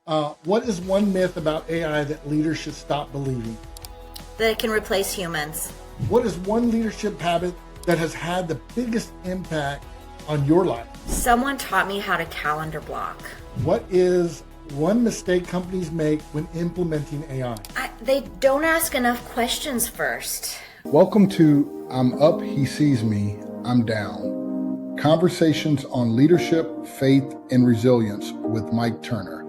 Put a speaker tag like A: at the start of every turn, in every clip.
A: What is one myth about AI that leaders should stop believing?
B: That it can replace humans.
A: What is one leadership habit that has had the biggest impact on your life?
B: Someone taught me how to calendar block.
A: What is one mistake companies make when implementing AI?
B: They don't ask enough questions first.
C: Welcome to I'm Up, He Sees Me, I'm Down. Conversations on leadership, faith, and resilience with Mike Turner.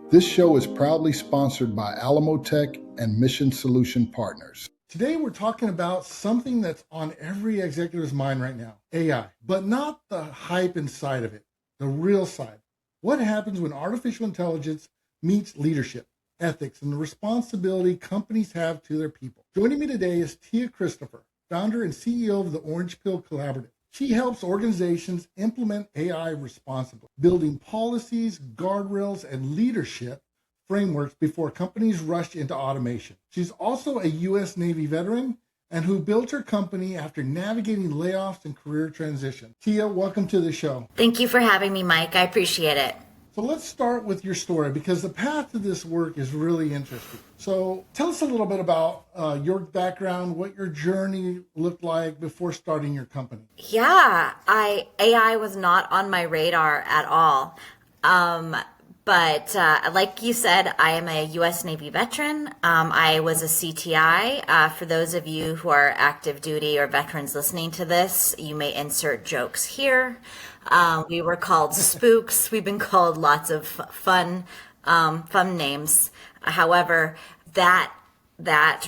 C: This show is proudly sponsored by Alamo Tech and Mission Solution Partners.
A: Today we're talking about something that's on every executive's mind right now, AI, but not the hype inside of it, the real side. What happens when artificial intelligence meets leadership, ethics, and the responsibility companies have to their people? Joining me today is Tia Christopher, founder and CEO of the Orange Pill Collaborative. She helps organizations implement AI responsibly, building policies, guardrails, and leadership frameworks before companies rush into automation. She's also a U.S. Navy veteran and who built her company after navigating layoffs and career transition. Tia, welcome to the show.
B: Thank you for having me, Mike. I appreciate it.
A: So let's start with your story because the path to this work is really interesting. So tell us a little bit about your background, what your journey looked like before starting your company.
B: Yeah, AI was not on my radar at all. But like you said, I am a U.S. Navy veteran. I was a CTI. For those of you who are active duty or veterans listening to this, you may insert jokes here. We were called spooks. We've been called lots of fun names. However, that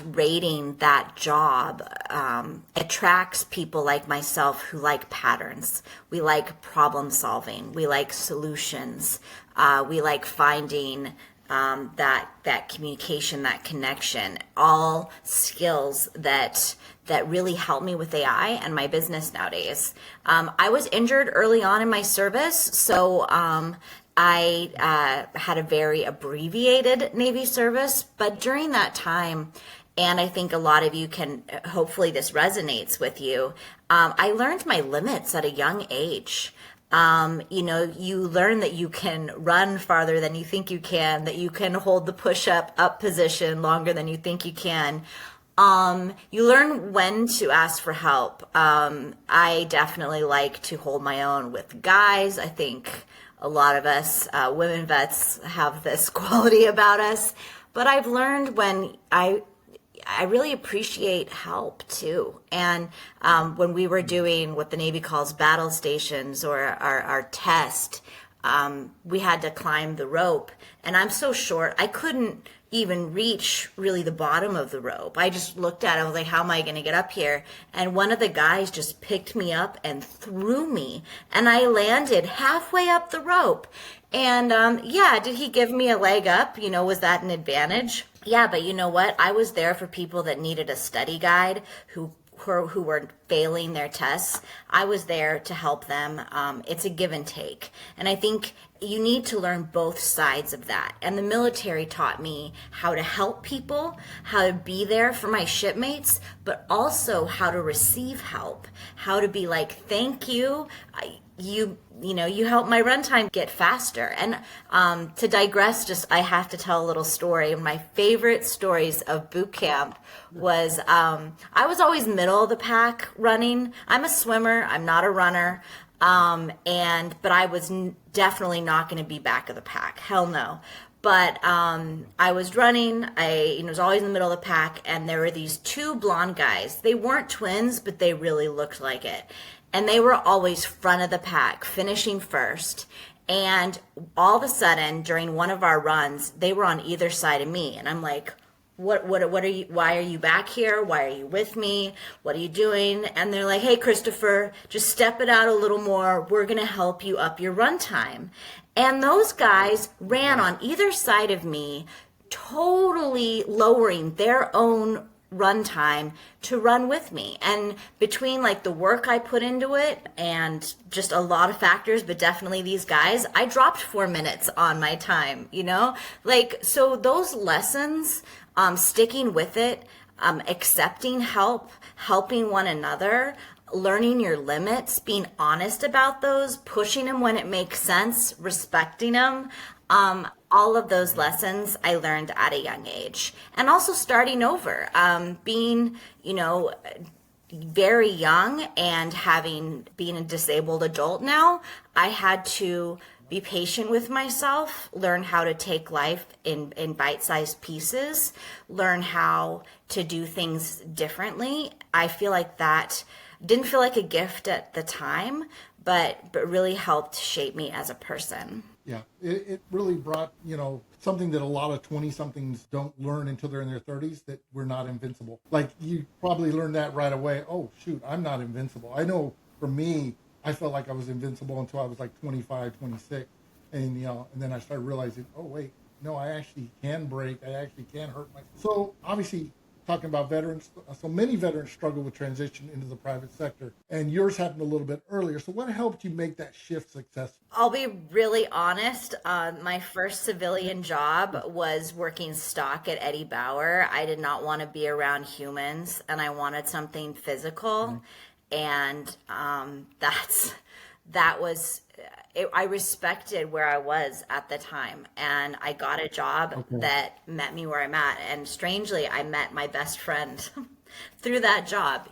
B: rating, that job, attracts people like myself who like patterns. We like problem solving. We like solutions. We like finding that communication, that connection, all skills that really help me with AI and my business nowadays. I was injured early on in my service, so I had a very abbreviated Navy service, but during that time, and I think a lot of you can, hopefully this resonates with you, I learned my limits at a young age. You learn that you can run farther than you think you can, that you can hold the push-up position longer than you think you can. You learn when to ask for help. I definitely like to hold my own with guys. I think a lot of us women vets have this quality about us, but I've learned when I really appreciate help too. And when we were doing what the Navy calls battle stations or our test, we had to climb the rope. And I'm so short, I couldn't even reach really the bottom of the rope. I just looked at it, I was like, how am I going to get up here? And one of the guys just picked me up and threw me. And I landed halfway up the rope. And did he give me a leg up? Was that an advantage? Yeah, but you know what? I was there for people that needed a study guide who were failing their tests. I was there to help them. It's a give and take. And I think you need to learn both sides of that. And the military taught me how to help people, how to be there for my shipmates, but also how to receive help, how to be like, thank you. You help my runtime get faster. And to digress, I have to tell a little story. My favorite stories of boot camp was I was always middle of the pack running. I'm a swimmer. I'm not a runner. But I was definitely not going to be back of the pack. Hell no. But I was running. I was always in the middle of the pack, and there were these two blonde guys. They weren't twins, but they really looked like it. And they were always front of the pack, finishing first. And all of a sudden, during one of our runs, they were on either side of me. And I'm like, what are you, why are you back here? Why are you with me? What are you doing? And they're like, hey, Christopher, just step it out a little more. We're going to help you up your run time. And those guys ran on either side of me, totally lowering their own run time to run with me. And between the work I put into it and just a lot of factors, but definitely these guys, I dropped 4 minutes on my time, so those lessons, sticking with it, accepting help, helping one another, learning your limits, being honest about those, pushing them when it makes sense, respecting them. all of those lessons I learned at a young age. And also starting over, being, very young and being a disabled adult now, I had to be patient with myself, learn how to take life in bite-sized pieces, learn how to do things differently. I feel like that didn't feel like a gift at the time, but really helped shape me as a person.
A: Yeah, it really brought, something that a lot of 20-somethings don't learn until they're in their 30s, that we're not invincible. Like, you probably learned that right away. Oh, shoot, I'm not invincible. I know for me, I felt like I was invincible until I was like 25, 26. And, and then I started realizing, oh, wait, no, I actually can break. I actually can hurt myself. So obviously, talking about veterans, so many veterans struggle with transition into the private sector, and yours happened a little bit earlier. So what helped you make that shift successful?
B: I'll be really honest. My first civilian job was working stock at Eddie Bauer. I did not want to be around humans, and I wanted something physical. And that was it. I respected where I was at the time, and I got a job that met me where I'm at. And strangely, I met my best friend through that job,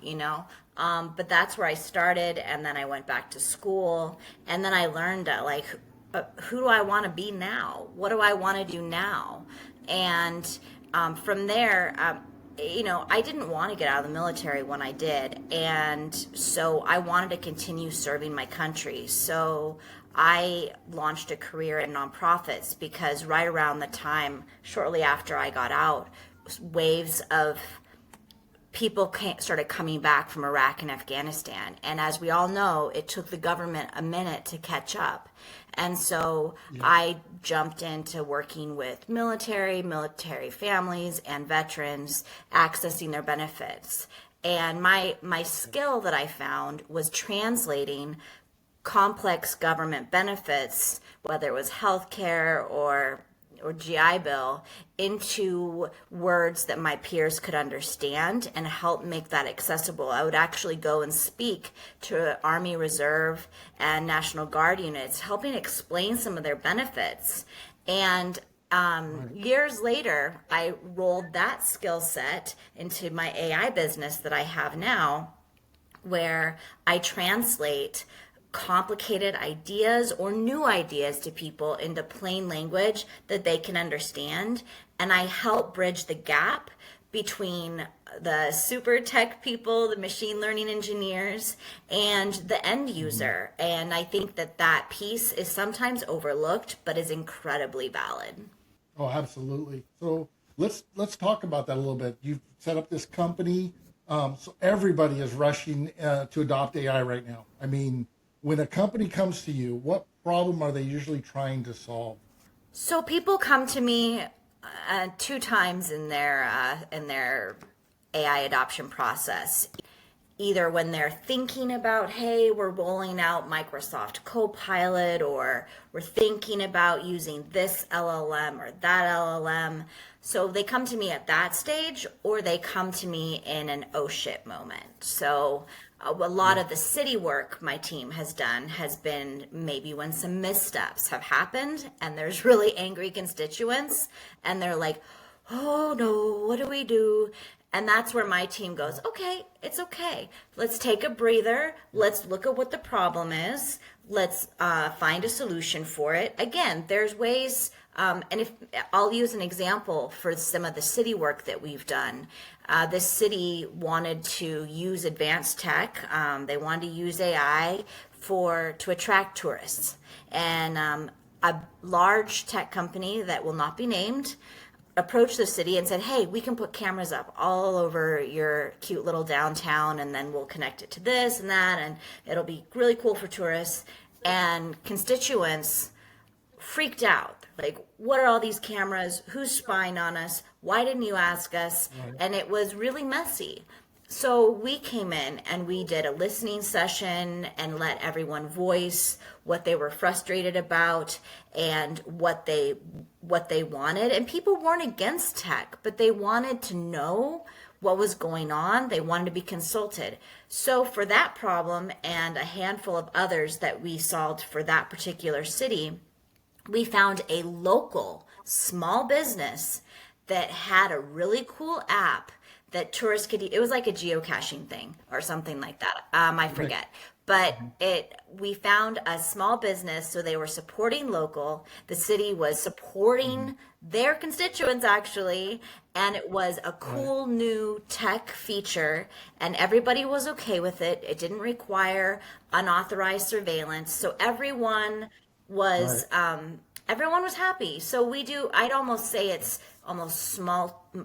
B: but that's where I started. And then I went back to school, and then I learned who do I want to be now? What do I want to do now? And from there, I didn't want to get out of the military when I did. And so I wanted to continue serving my country. So I launched a career in nonprofits, because right around the time, shortly after I got out, waves of people started coming back from Iraq and Afghanistan. And as we all know, it took the government a minute to catch up. And so I jumped into working with military families and veterans, accessing their benefits. And my skill that I found was translating complex government benefits, whether it was healthcare or GI Bill, into words that my peers could understand and help make that accessible. I would actually go and speak to Army Reserve and National Guard units, helping explain some of their benefits. And years later, I rolled that skill set into my AI business that I have now, where I translate complicated ideas or new ideas to people into plain language that they can understand. And I help bridge the gap between the super tech people, the machine learning engineers, and the end user. And I think that piece is sometimes overlooked, but is incredibly valid.
A: Oh, absolutely. So let's talk about that a little bit. You've set up this company. So everybody is rushing to adopt AI right now. I mean, when a company comes to you, what problem are they usually trying to solve?
B: So people come to me two times in their AI adoption process. Either when they're thinking about, hey, we're rolling out Microsoft Copilot, or we're thinking about using this LLM or that LLM. So they come to me at that stage, or they come to me in an oh shit moment. So a lot of the city work my team has done has been maybe when some missteps have happened and there's really angry constituents and they're like, oh no, what do we do? And that's where my team goes, okay, it's okay. Let's take a breather. Let's look at what the problem is. Let's find a solution for it. Again, there's ways, and if I'll use an example for some of the city work that we've done. This city wanted to use advanced tech. They wanted to use AI to attract tourists. And a large tech company that will not be named approached the city and said, hey, we can put cameras up all over your cute little downtown, and then we'll connect it to this and that, and it'll be really cool for tourists. And constituents freaked out. Like, what are all these cameras? Who's spying on us? Why didn't you ask us? Right. And it was really messy. So we came in and we did a listening session and let everyone voice what they were frustrated about and what they wanted. And people weren't against tech, but they wanted to know what was going on. They wanted to be consulted. So for that problem and a handful of others that we solved for that particular city, we found a local small business that had a really cool app that tourists could. It was like a geocaching thing or something like that. I forget. But we found a small business, so they were supporting local. The city was supporting their constituents actually, and it was a cool new tech feature, and everybody was okay with it. It didn't require unauthorized surveillance, so was everyone was happy. So we do. I'd almost say it's almost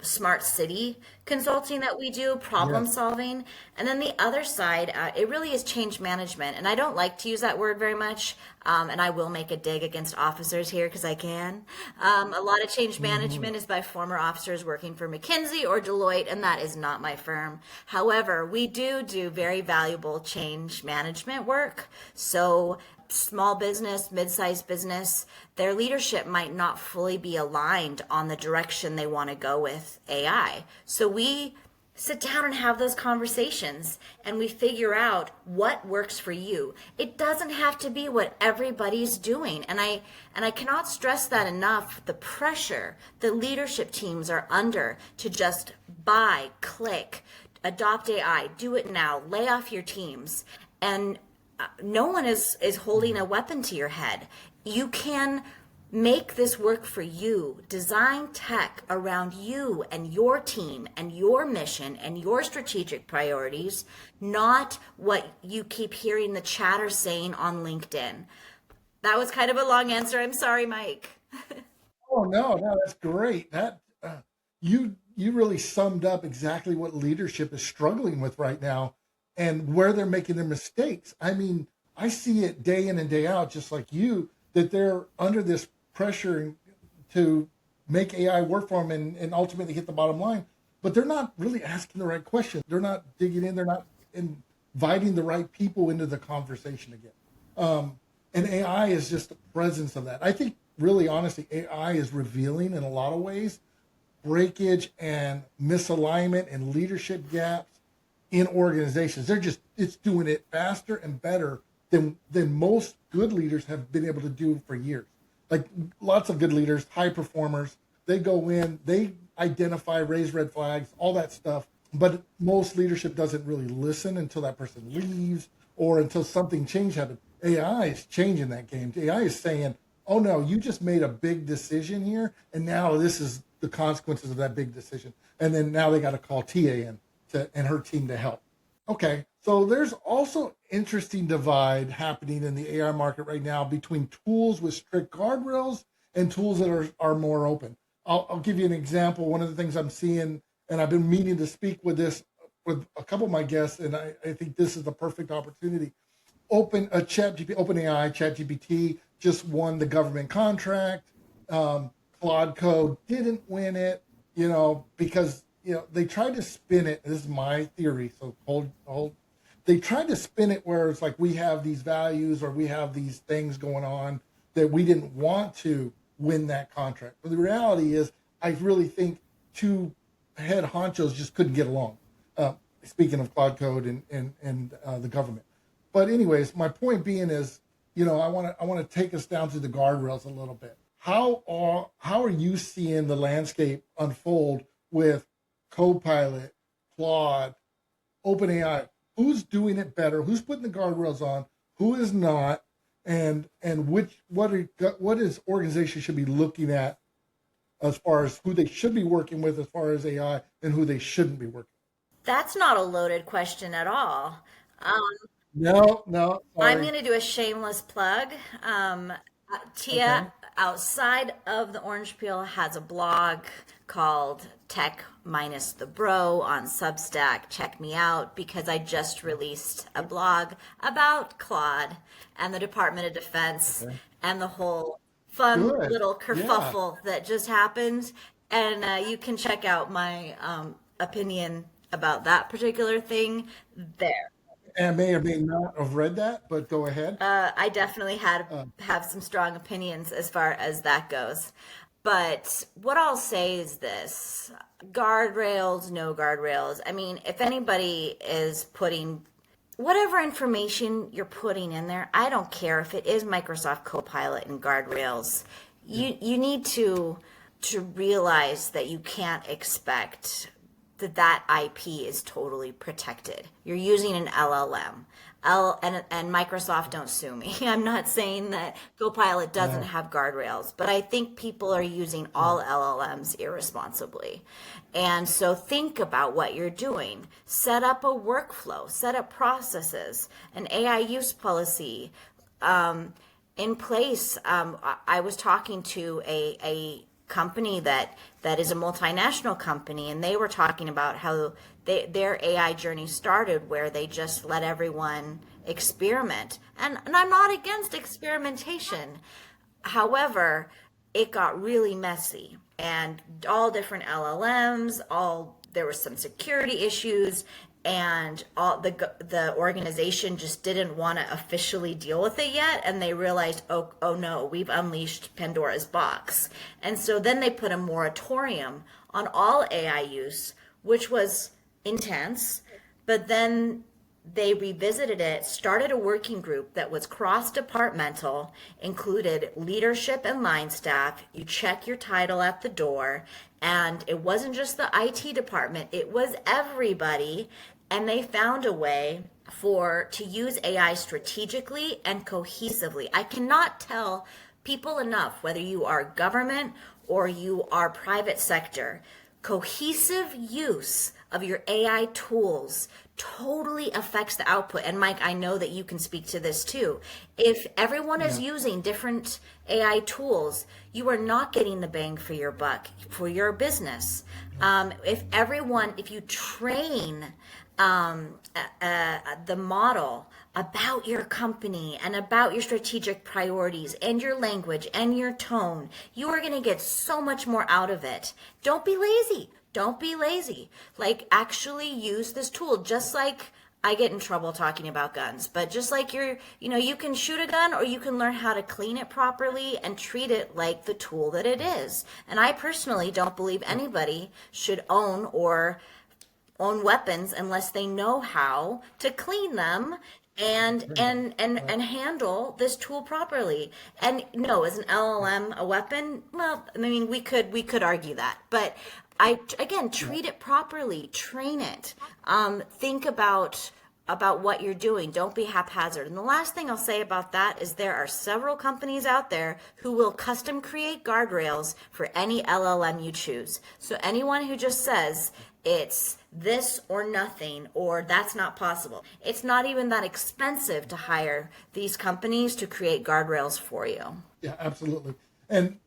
B: smart city consulting that we do, problem solving. And then the other side, it really is change management. And I don't like to use that word very much. And I will make a dig against officers here because I can. A lot of change management is by former officers working for McKinsey or Deloitte, and that is not my firm. However, we do very valuable change management work. So small business, mid-sized business, their leadership might not fully be aligned on the direction they want to go with AI. So we sit down and have those conversations and we figure out what works for you. It doesn't have to be what everybody's doing. And I cannot stress that enough, the pressure the leadership teams are under to just buy, click, adopt AI, do it now, lay off your teams. And no one is holding a weapon to your head. You can make this work for you. Design tech around you and your team and your mission and your strategic priorities, not what you keep hearing the chatter saying on LinkedIn. That was kind of a long answer. I'm sorry, Mike.
A: Oh no, that's great. That you really summed up exactly what leadership is struggling with right now and where they're making their mistakes. I mean, I see it day in and day out, just like you, that they're under this pressure to make AI work for them and ultimately hit the bottom line. But they're not really asking the right questions. They're not digging in. They're not inviting the right people into the conversation again. And AI is just the presence of that. I think, really honestly, AI is revealing in a lot of ways breakage and misalignment and leadership gaps in organizations. It's doing it faster and better than most good leaders have been able to do for years. Like lots of good leaders, high performers, they go in, they identify, raise red flags, all that stuff. But most leadership doesn't really listen until that person leaves or until something change happens. AI is changing that game. AI is saying, oh no, you just made a big decision here, and now this is the consequences of that big decision. And then now they got to call TA in and her team to help. Okay, so there's also interesting divide happening in the AI market right now between tools with strict guardrails and tools that are more open. I'll give you an example. One of the things I'm seeing, and I've been meaning to speak with a couple of my guests, and I think this is the perfect opportunity. OpenAI, ChatGPT just won the government contract. Claude Code didn't win it, because they tried to spin it. This is my theory, so hold. They tried to spin it where it's like we have these values or we have these things going on that we didn't want to win that contract. But the reality is, I really think two head honchos just couldn't get along. Speaking of Claude Code and the government. But anyways, my point being is, I want to take us down to the guardrails a little bit. How are you seeing the landscape unfold with Copilot, Claude, OpenAI? Who's doing it better? Who's putting the guardrails on? Who is not? And what is organizations should be looking at as far as who they should be working with as far as AI and who they shouldn't be working with?
B: That's not a loaded question at all.
A: No,
B: I'm
A: sorry.
B: going to do a shameless plug. Tia, outside of the Orange Peel, has a blog called Tech Minus the Bro on Substack. Check me out because I just released a blog about Claude and the Department of Defense and the whole fun
A: Good.
B: little
A: Yeah.
B: kerfuffle that just happened. And you can check out my opinion about that particular thing there.
A: And I may or may not have read that, but go ahead.
B: I definitely have some strong opinions as far as that goes. But what I'll say is this: guardrails, no guardrails. I mean, if anybody is putting whatever information you're putting in there, I don't care if it is Microsoft Copilot and guardrails. you need to realize that you can't expect that IP is totally protected. You're using an LLM. And Microsoft, don't sue me. I'm not saying that Copilot doesn't have guardrails, but I think people are using all LLMs irresponsibly. And so think about what you're doing. Set up a workflow, set up processes, an AI use policy in place. I was talking to a company that is a multinational company, and they were talking about how their AI journey started where they just let everyone experiment. And I'm not against experimentation. However, it got really messy, and all different LLMs, there were some security issues, and all the organization just didn't want to officially deal with it yet, and they realized, oh no, we've unleashed Pandora's box. And so then they put a moratorium on all AI use, which was intense, but then they revisited it, started a working group that was cross-departmental, included leadership and line staff. You check your title at the door, and it wasn't just the IT department, it was everybody. And they found a way to use AI strategically and cohesively. I cannot tell people enough, whether you are government or you are private sector, cohesive use of your AI tools totally affects the output. And Mike, I know that you can speak to this too. If everyone is using different AI tools, you are not getting the bang for your buck for your business. If you train the model about your company and about your strategic priorities and your language and your tone, you are going to get so much more out of it. Don't be lazy. Don't be lazy. Like, actually use this tool. Just like I get in trouble talking about guns, but just like you can shoot a gun, or you can learn how to clean it properly and treat it like the tool that it is. And I personally don't believe anybody should own weapons unless they know how to clean them and handle this tool properly. And no, is an LLM a weapon? Well, I mean, we could argue that, but treat it properly, train it, think about what you're doing. Don't be haphazard. And the last thing I'll say about that is there are several companies out there who will custom create guardrails for any LLM you choose. So anyone who just says it's this or nothing, or that's not possible, it's not even that expensive to hire these companies to create guardrails for you.
A: Yeah, absolutely. And,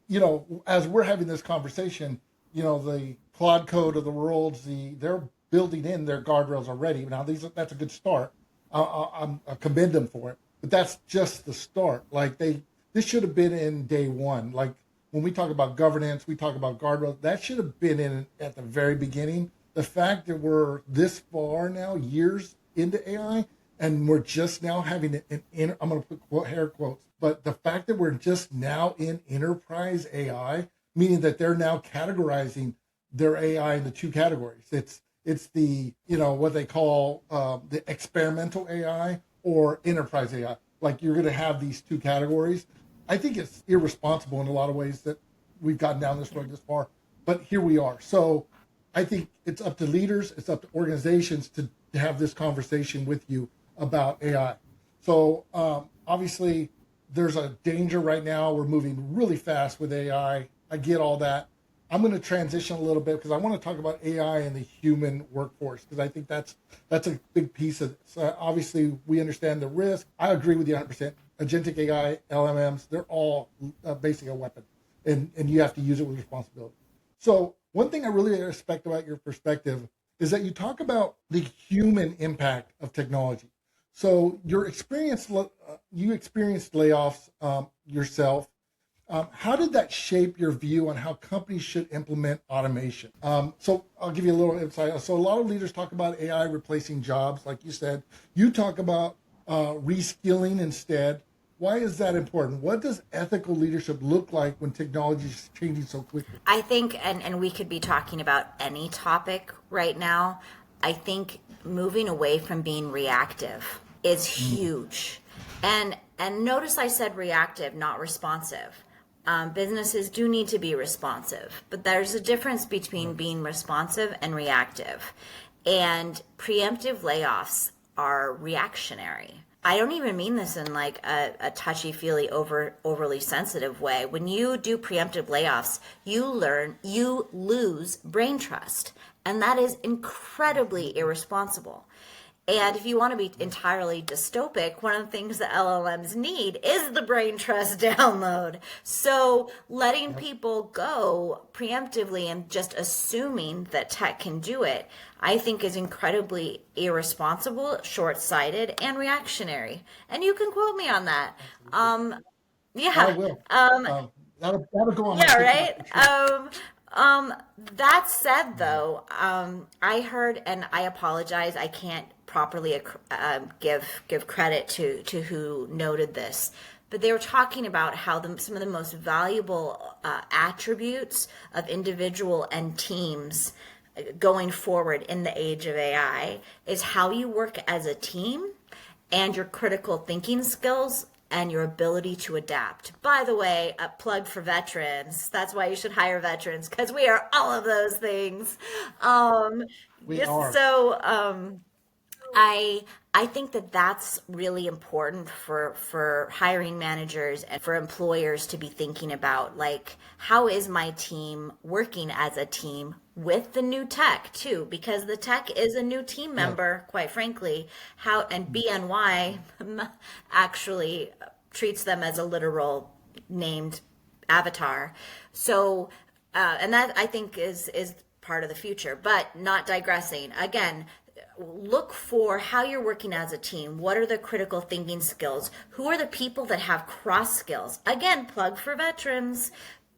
A: as we're having this conversation, the Claude Code of the world, they're building in their guardrails already. Now, that's a good start. I commend them for it, but that's just the start. Like this should have been in day one. Like when we talk about governance, we talk about guardrails. That should have been in at the very beginning. The fact that we're this far now, years into AI, and we're just now having I'm going to put hair quotes, but the fact that we're just now in enterprise AI, meaning that they're now categorizing their AI into two categories. It's the, what they call the experimental AI or enterprise AI. Like, you're going to have these two categories. I think it's irresponsible in a lot of ways that we've gotten down this road this far, but here we are. So I think it's up to leaders, it's up to organizations to have this conversation with you about AI. So obviously there's a danger right now. We're moving really fast with AI. I get all that. I'm going to transition a little bit because I want to talk about AI and the human workforce, because I think that's a big piece of this. Obviously, we understand the risk. I agree with you 100%. Agentic AI, LMMs, they're all basically a weapon, and you have to use it with responsibility. So one thing I really respect about your perspective is that you talk about the human impact of technology. So you experienced layoffs yourself. How did that shape your view on how companies should implement automation? So I'll give you a little insight. So a lot of leaders talk about AI replacing jobs, like you said. You talk about reskilling instead. Why is that important? What does ethical leadership look like when technology is changing so quickly?
B: I think, and we could be talking about any topic right now, I think moving away from being reactive is huge. And notice I said reactive, not responsive. businesses do need to be responsive, but there's a difference between being responsive and reactive. And preemptive layoffs are reactionary. I don't even mean this in like a touchy-feely, overly sensitive way. When you do preemptive layoffs, you lose brain trust, and that is incredibly irresponsible. And if you want to be entirely dystopic, one of the things that LLMs need is the brain trust download. So letting people go preemptively and just assuming that tech can do it, I think is incredibly irresponsible, short-sighted, and reactionary. And you can quote me on that. Yeah.
A: I will. That'll go on my
B: Yeah,
A: TikTok
B: right.
A: for sure.
B: That said, though, I heard, and I apologize, I can't properly give credit to who noted this, but they were talking about how some of the most valuable attributes of individual and teams going forward in the age of AI is how you work as a team and your critical thinking skills and your ability to adapt. By the way, a plug for veterans. That's why you should hire veterans, because we are all of those things.
A: We are.
B: So I think that that's really important for hiring managers and for employers to be thinking about, like, how is my team working as a team with the new tech too, because the tech is a new team member, quite frankly. How, and BNY actually treats them as a literal named avatar. So and that I think is part of the future, but not digressing. Again, look for how you're working as a team. What are the critical thinking skills? Who are the people that have cross skills? Again, plug for veterans.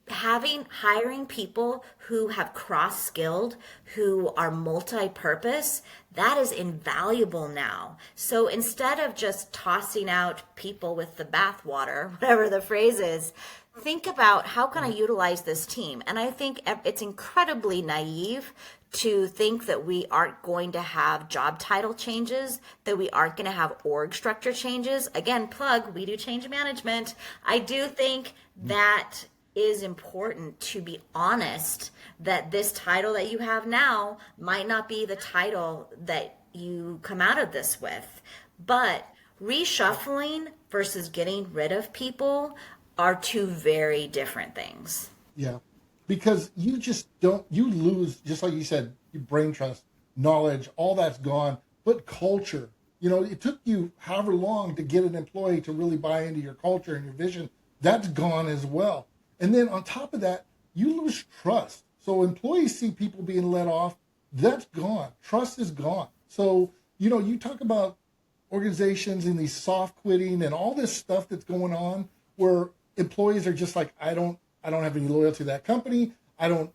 B: Hiring people who have cross skilled, who are multi-purpose, that is invaluable now. So instead of just tossing out people with the bathwater, whatever the phrase is, think about how can I utilize this team? And I think it's incredibly naive to think that we aren't going to have job title changes, that we aren't going to have org structure changes. Again, plug, we do change management. I do think that is important to be honest that this title that you have now might not be the title that you come out of this with. But reshuffling versus getting rid of people are two very different things.
A: Yeah. Because you just don't, you lose, just like you said, your brain trust, knowledge, all that's gone. But culture, it took you however long to get an employee to really buy into your culture and your vision. That's gone as well. And then on top of that, you lose trust. So employees see people being let off, that's gone. Trust is gone. So, you talk about organizations and these soft quitting and all this stuff that's going on where employees are just like, I don't have any loyalty to that company. I don't,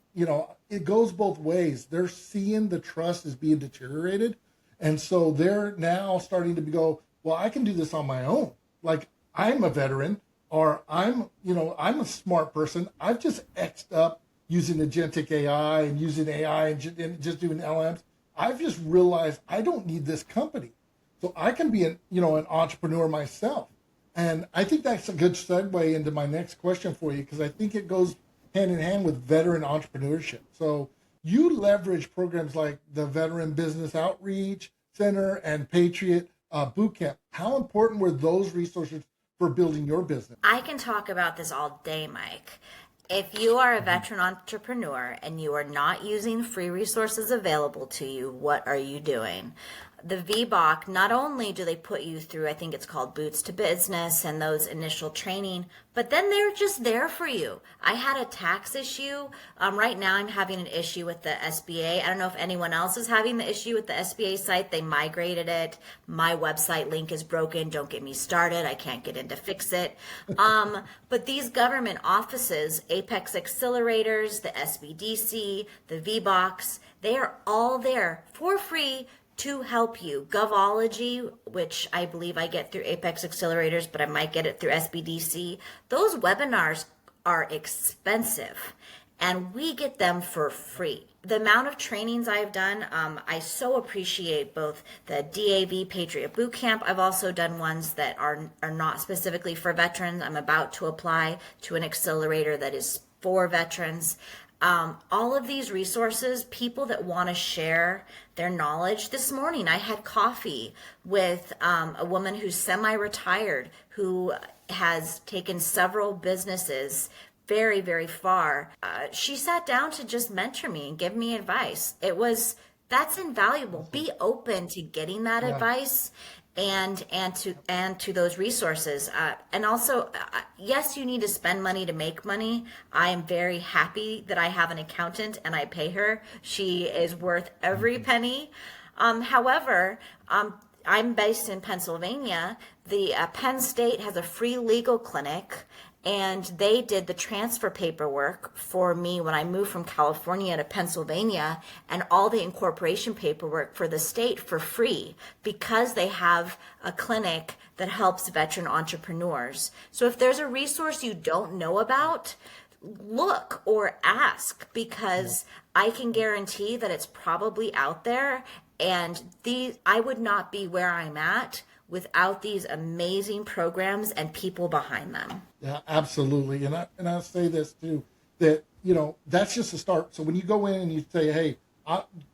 A: it goes both ways. They're seeing the trust is being deteriorated. And so they're now starting to go, well, I can do this on my own. Like, I'm a veteran, or I'm a smart person. I've just X'd up using agentic AI and using AI and just doing LMs. I've just realized I don't need this company. So I can be an entrepreneur myself. And I think that's a good segue into my next question for you, because I think it goes hand in hand with veteran entrepreneurship. So you leverage programs like the Veteran Business Outreach Center and Patriot Bootcamp. How important were those resources for building your business?
B: I can talk about this all day, Mike. If you are a veteran entrepreneur and you are not using free resources available to you, what are you doing? The VBOC, not only do they put you through, I think it's called Boots to Business and those initial training, but then they're just there for you. I had a tax issue. Right now I'm having an issue with the SBA. I don't know if anyone else is having the issue with the SBA site. They migrated it. My website link is broken. Don't get me started. I can't get in to fix it. But these government offices, Apex Accelerators, the SBDC, the VBOCs, they are all there for free to help you. Govology, which I believe I get through Apex Accelerators, but I might get it through SBDC. Those webinars are expensive. and we get them for free. The amount of trainings I've done, I so appreciate both the DAV Patriot Bootcamp. I've also done ones that are not specifically for veterans. I'm about to apply to an accelerator that is for veterans. All of these resources, people that want to share their knowledge. This morning, I had coffee with a woman who's semi-retired, who has taken several businesses very, very far. She sat down to just mentor me and give me advice. That's invaluable. Be open to getting that advice and to those resources. And also, yes, you need to spend money to make money. I am very happy that I have an accountant and I pay her. She is worth every penny. However, I'm based in Pennsylvania. The Penn State has a free legal clinic, and they did the transfer paperwork for me when I moved from California to Pennsylvania, and all the incorporation paperwork for the state for free, because they have a clinic that helps veteran entrepreneurs. So if there's a resource you don't know about, look or ask, because I can guarantee that it's probably out there. And I would not be where I'm at without these amazing programs and people behind them.
A: Yeah, absolutely. And I'll say this too, that, that's just a start. So when you go in and you say, hey,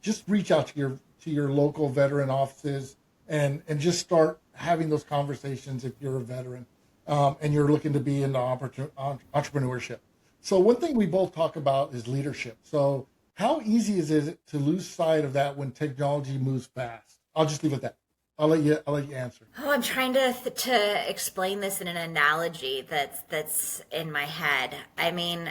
A: just reach out to your local veteran offices and just start having those conversations if you're a veteran and you're looking to be into entrepreneurship. So one thing we both talk about is leadership. So how easy is it to lose sight of that when technology moves fast? I'll just leave it at that. I'll let you answer.
B: Oh, I'm trying to explain this in an analogy that's in my head. I mean,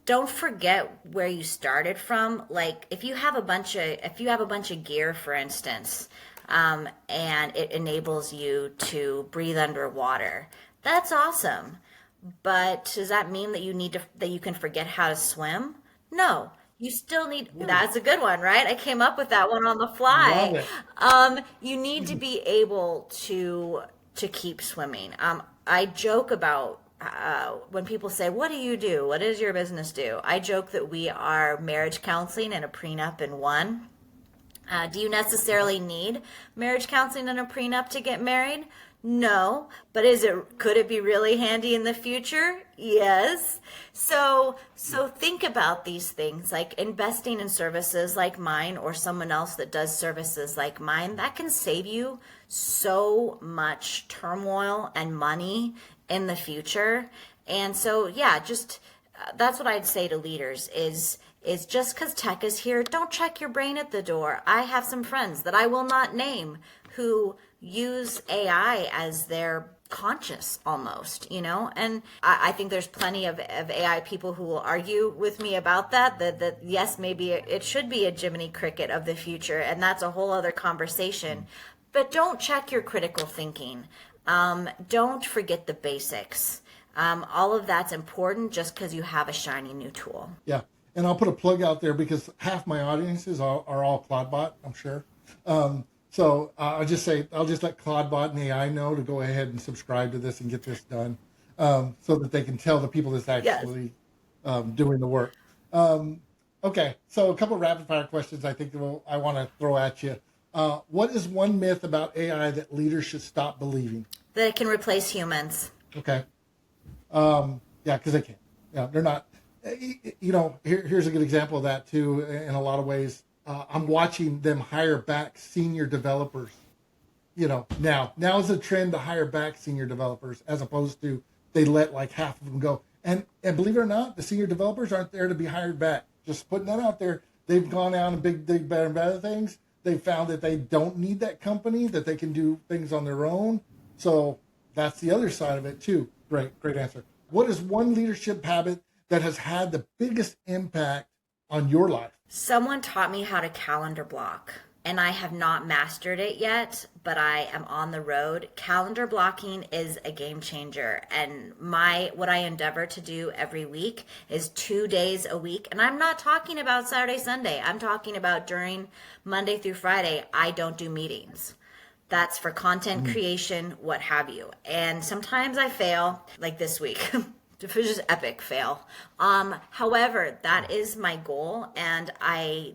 B: don't forget where you started from. Like if you have a bunch of gear, for instance, and it enables you to breathe underwater, that's awesome. But does that mean that you can forget how to swim? No. You still need, that's a good one, right? I came up with that one on the fly. You need to be able to keep swimming. I joke about when people say, what do you do? What does your business do? I joke that we are marriage counseling and a prenup in one. Do you necessarily need marriage counseling and a prenup to get married? No, but could it be really handy in the future? Yes. So think about these things, like investing in services like mine or someone else that does services like mine. That can save you so much turmoil and money in the future. And so, just that's what I'd say to leaders is just because tech is here, don't check your brain at the door. I have some friends that I will not name who use AI as their conscious almost, and I think there's plenty of AI people who will argue with me about that yes, maybe it should be a Jiminy Cricket of the future, and that's a whole other conversation. But don't check your critical thinking. Don't forget the basics. All of that's important just because you have a shiny new tool.
A: Yeah. And I'll put a plug out there because half my audiences are all Claudebot, I'm sure. So I'll just let Claudebot and AI know to go ahead and subscribe to this and get this done so that they can tell the people that's actually doing the work. Okay, so a couple of rapid fire questions I think I want to throw at you. What is one myth about AI that leaders should stop believing?
B: That it can replace humans.
A: Okay. Because they can't. Yeah, they're not. Here's a good example of that too. In a lot of ways, I'm watching them hire back senior developers. Now is a trend to hire back senior developers as opposed to they let like half of them go. And believe it or not, the senior developers aren't there to be hired back. Just putting that out there. They've gone out and big, better, and better things. They found that they don't need that company, that they can do things on their own. So that's the other side of it too. Great answer. What is one leadership habit that has had the biggest impact on your life?
B: Someone taught me how to calendar block, and I have not mastered it yet, but I am on the road. Calendar blocking is a game changer, and what I endeavor to do every week is 2 days a week. And I'm not talking about Saturday, Sunday. I'm talking about during Monday through Friday, I don't do meetings. That's for content creation, what have you. And sometimes I fail, like this week. just epic fail. However, that is my goal, and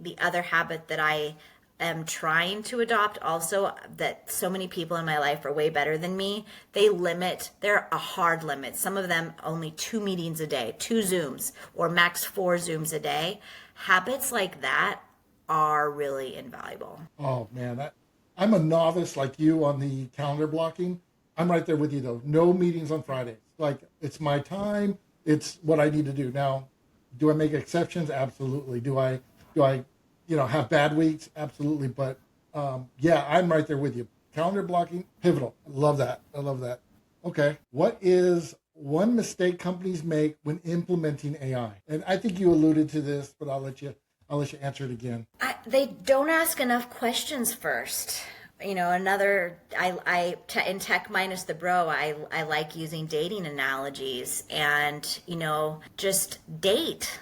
B: the other habit that I am trying to adopt also, that so many people in my life are way better than me. They're a hard limit. Some of them only 2 meetings a day, 2 Zooms, or max 4 Zooms a day. Habits like that are really invaluable.
A: Oh man, I'm a novice like you on the calendar blocking. I'm right there with you though. No meetings on Fridays. Like it's my time. It's what I need to do. Now, do I make exceptions? Absolutely. Do I have bad weeks? Absolutely. But yeah, I'm right there with you. Calendar blocking, pivotal. I love that. I love that. Okay. What is one mistake companies make when implementing AI? And I think you alluded to this, but I'll let you answer it again.
B: They don't ask enough questions first. In tech minus the bro, I like using dating analogies, and just date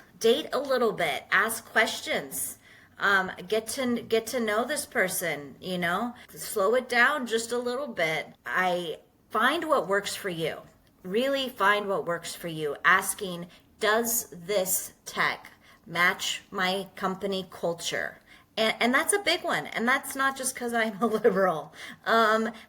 B: a little bit, ask questions, get to know this person, slow it down just a little bit. I find what works for you. Really find what works for you. Asking, does this tech match my company culture? And that's a big one. And that's not just because I'm a liberal.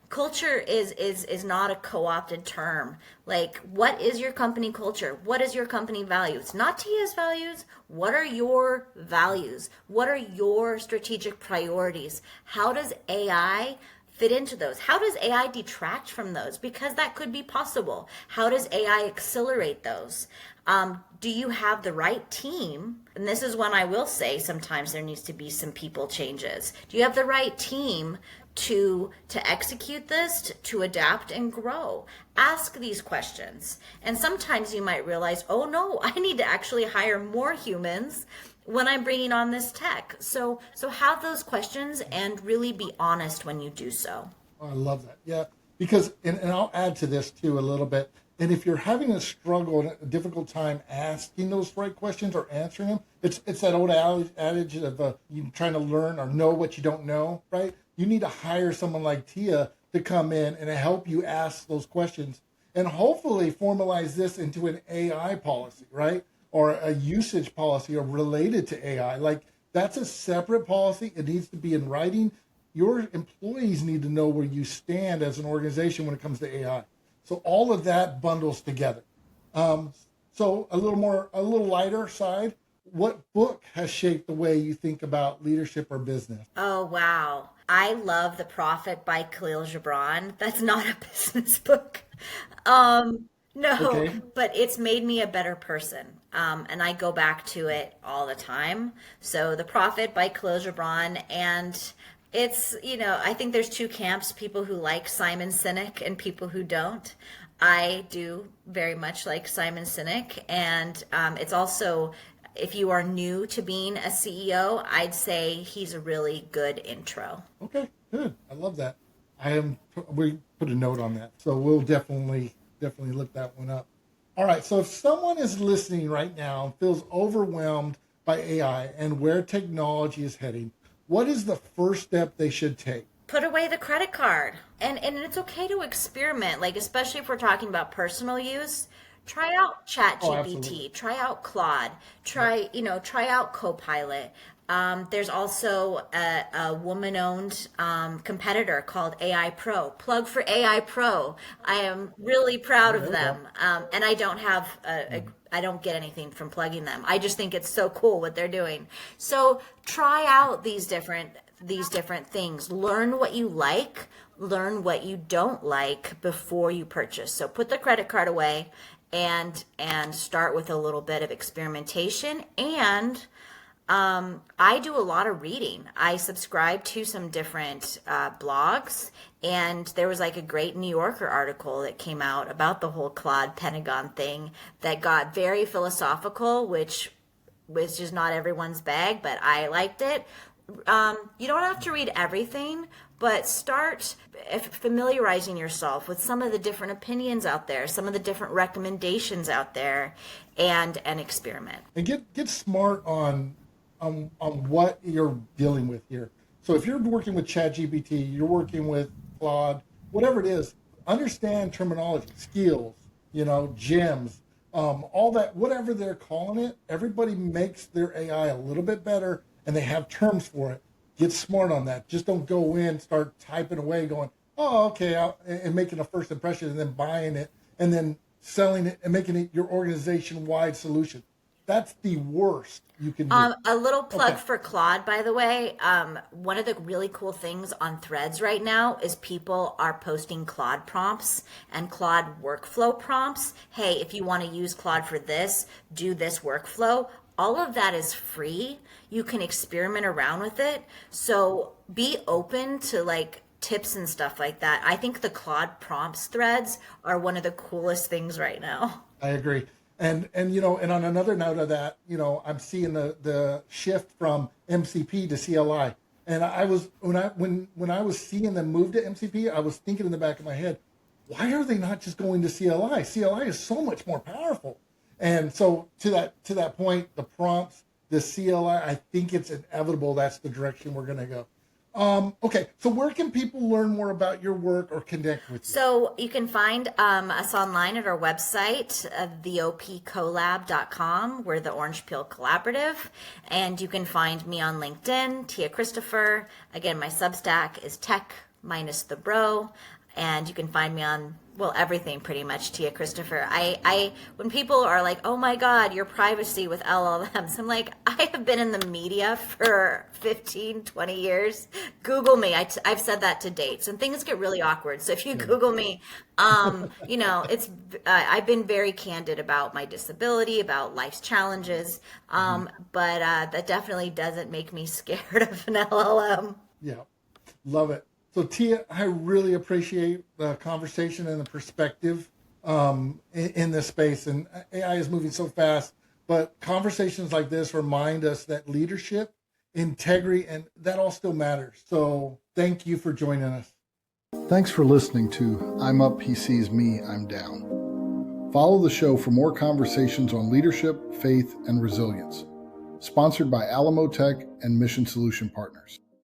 B: Culture is not a co-opted term. Like, what is your company culture? What is your company values? Not Tia's values. What are your values? What are your strategic priorities? How does AI fit into those? How does AI detract from those? Because that could be possible. How does AI accelerate those? Do you have the right team? And this is when I will say sometimes there needs to be some people changes. Do you have the right team to execute this, to adapt and grow? Ask these questions. And sometimes you might realize, oh no, I need to actually hire more humans when I'm bringing on this tech. So have those questions and really be honest when you do so.
A: Oh, I love that. Yeah, because, and I'll add to this too a little bit. And if you're having a struggle and a difficult time asking those right questions or answering them, it's that old adage of you trying to learn or know what you don't know, right? You need to hire someone like Tia to come in and help you ask those questions and hopefully formalize this into an AI policy, right? Or a usage policy or related to AI. Like that's a separate policy. It needs to be in writing. Your employees need to know where you stand as an organization when it comes to AI. So all of that bundles together. So a little lighter side. What book has shaped the way you think about leadership or business?
B: Oh, wow. I love The Prophet by Khalil Gibran. That's not a business book. No,
A: Okay.
B: but it's made me a better person. And I go back to it all the time. So The Prophet by Khalil Gibran, and it's, I think there's two camps, people who like Simon Sinek and people who don't. I do very much like Simon Sinek. And it's also, if you are new to being a CEO, I'd say he's a really good intro.
A: Okay, good. I love that. We put a note on that. So we'll definitely look that one up. All right. So if someone is listening right now and feels overwhelmed by AI and where technology is heading, what is the first step they should take?
B: Put away the credit card. And it's okay to experiment, like especially if we're talking about personal use. Try out ChatGPT, try out Claude, try out Copilot. There's also a woman-owned competitor called AI Pro. Plug for AI Pro. I am really proud of them, and I don't have I don't get anything from plugging them. I just think it's so cool what they're doing. So try out these different things. Learn what you like. Learn what you don't like before you purchase. So put the credit card away and start with a little bit of experimentation. And I do a lot of reading. I subscribe to some different blogs, and there was like a great New Yorker article that came out about the whole Claude Pentagon thing that got very philosophical, which was just not everyone's bag, but I liked it. You don't have to read everything, but start familiarizing yourself with some of the different opinions out there, some of the different recommendations out there, and experiment.
A: And get smart on what you're dealing with here. So if you're working with ChatGPT, you're working with Claude, whatever it is, understand terminology, skills, gems, all that, whatever they're calling it, everybody makes their AI a little bit better and they have terms for it. Get smart on that. Just don't go in, start typing away, going, oh, okay, and making a first impression and then buying it and then selling it and making it your organization-wide solution. That's the worst you can do.
B: A little plug for Claude, by the way. One of the really cool things on Threads right now is people are posting Claude prompts and Claude workflow prompts. Hey, if you want to use Claude for this, do this workflow. All of that is free. You can experiment around with it. So be open to like tips and stuff like that. I think the Claude prompts threads are one of the coolest things right now.
A: I agree. And and on another note of that, I'm seeing the shift from MCP to CLI. And I was when I was seeing them move to MCP, I was thinking in the back of my head, why are they not just going to CLI? CLI is so much more powerful. And so to that point, the prompts, the CLI, I think it's inevitable that's the direction we're going to go. Okay, so where can people learn more about your work or connect with you?
B: So you can find us online at our website, theopcollab.com. We're the Orange Peel Collaborative. And you can find me on LinkedIn, Tia Christopher. Again, my Substack is tech minus the bro. And you can find me on, well, everything pretty much, Tia Christopher. I when people are like, oh my God, your privacy with LLMs, I'm like, I have been in the media for 15, 20 years. Google me. I've said that to dates, and things get really awkward. So if you Google me, it's I've been very candid about my disability, about life's challenges, but that definitely doesn't make me scared of an LLM.
A: Yeah, love it. So Tia, I really appreciate the conversation and the perspective in this space. And AI is moving so fast, but conversations like this remind us that leadership, integrity, and that all still matters. So thank you for joining us.
C: Thanks for listening to I'm Up, He Sees Me, I'm Down. Follow the show for more conversations on leadership, faith, and resilience. Sponsored by Alamo Tech and Mission Solution Partners.